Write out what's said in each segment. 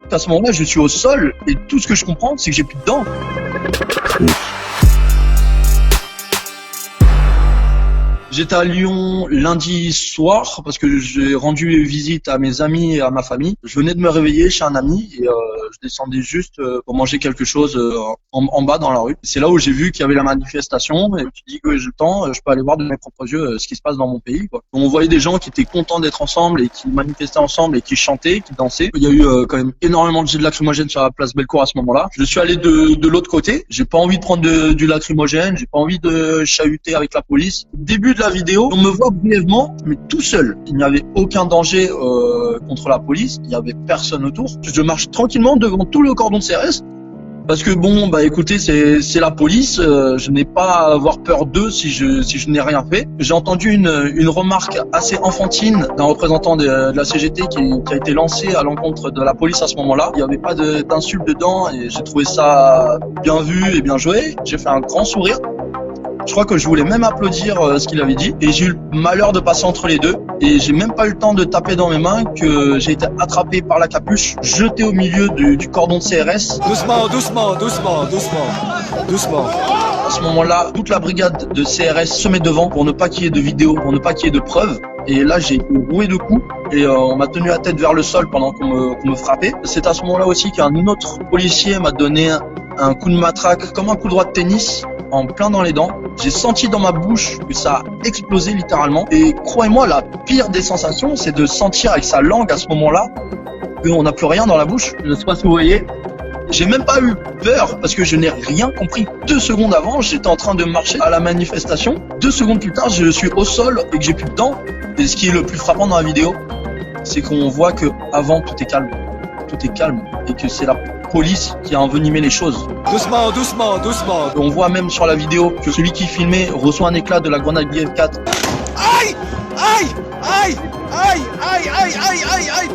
À ce moment-là, je suis au sol et tout ce que je comprends, c'est que j'ai plus de dents. J'étais à Lyon lundi soir parce que j'ai rendu visite à mes amis et à ma famille. Je venais de me réveiller chez un ami et je descendais juste pour manger quelque chose en bas dans la rue. C'est là où j'ai vu qu'il y avait la manifestation et je me suis dit que j'ai le temps, je peux aller voir de mes propres yeux ce qui se passe dans mon pays, quoi. On voyait des gens qui étaient contents d'être ensemble et qui manifestaient ensemble et qui chantaient, qui dansaient. Il y a eu quand même énormément de jets de lacrymogène sur la place Bellecour à ce moment-là. Je suis allé de l'autre côté. J'ai pas envie de prendre du lacrymogène, j'ai pas envie de chahuter avec la police. Début de la vidéo, on me voit brièvement, mais tout seul. Il n'y avait aucun danger contre la police, il n'y avait personne autour. Je marche tranquillement devant tout le cordon de CRS. Parce que bon, écoutez, c'est la police, je n'ai pas à avoir peur d'eux si je n'ai rien fait. J'ai entendu une remarque assez enfantine d'un représentant de la CGT qui a été lancée à l'encontre de la police à ce moment-là. Il n'y avait pas d'insulte dedans et j'ai trouvé ça bien vu et bien joué. J'ai fait un grand sourire. Je crois que je voulais même applaudir ce qu'il avait dit et j'ai eu le malheur de passer entre les deux et j'ai même pas eu le temps de taper dans mes mains que j'ai été attrapé par la capuche, jeté au milieu du cordon de CRS. Doucement. À ce moment-là, toute la brigade de CRS se met devant pour ne pas qu'il y ait de vidéos, pour ne pas qu'il y ait de preuves. Et là, j'ai été roué de coups et on m'a tenu la tête vers le sol pendant qu'on me frappait. C'est à ce moment-là aussi qu'un autre policier m'a donné un coup de matraque, comme un coup droit de tennis, en plein dans les dents. J'ai senti dans ma bouche que ça a explosé littéralement. Et croyez-moi, la pire des sensations, c'est de sentir avec sa langue à ce moment-là qu'on n'a plus rien dans la bouche. Je ne sais pas si vous voyez. J'ai même pas eu peur parce que je n'ai rien compris. 2 secondes avant, j'étais en train de marcher à la manifestation. 2 secondes plus tard, je suis au sol et que j'ai plus de dents. Et ce qui est le plus frappant dans la vidéo, c'est qu'on voit que avant tout est calme. Tout est calme et que c'est la police qui a envenimé les choses. Doucement. On voit même sur la vidéo que celui qui filmait reçoit un éclat de la grenade BF4. Aïe.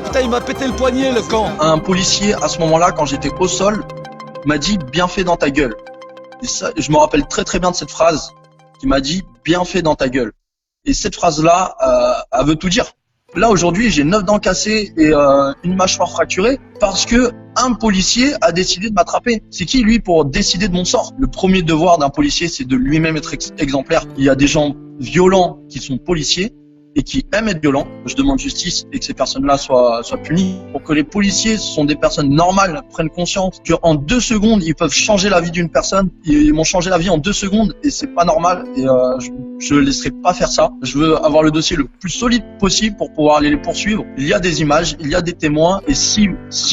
Putain, il m'a pété le poignet, le camp. Un policier, à ce moment-là, quand j'étais au sol, m'a dit « bien fait dans ta gueule ». Et ça, je me rappelle très très bien de cette phrase qui m'a dit « bien fait dans ta gueule ». Et cette phrase-là, elle veut tout dire. Là, aujourd'hui, j'ai 9 dents cassées et une mâchoire fracturée parce que un policier a décidé de m'attraper. C'est qui, lui, pour décider de mon sort? Le premier devoir d'un policier, c'est de lui-même être exemplaire. Il y a des gens violents qui sont policiers et qui aiment être violents. Je demande justice et que ces personnes-là soient punies. Pour que les policiers sont des personnes normales, prennent conscience qu'en 2 secondes, ils peuvent changer la vie d'une personne. Ils m'ont changé la vie en 2 secondes et c'est pas normal. Et je laisserai pas faire ça. Je veux avoir le dossier le plus solide possible pour pouvoir aller les poursuivre. Il y a des images, il y a des témoins et si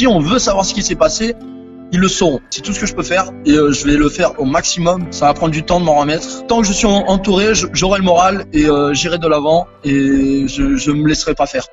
on veut savoir ce qui s'est passé, ils le sauront. C'est tout ce que je peux faire et je vais le faire au maximum. Ça va prendre du temps de m'en remettre. Tant que je suis entouré, j'aurai le moral et j'irai de l'avant et je me laisserai pas faire.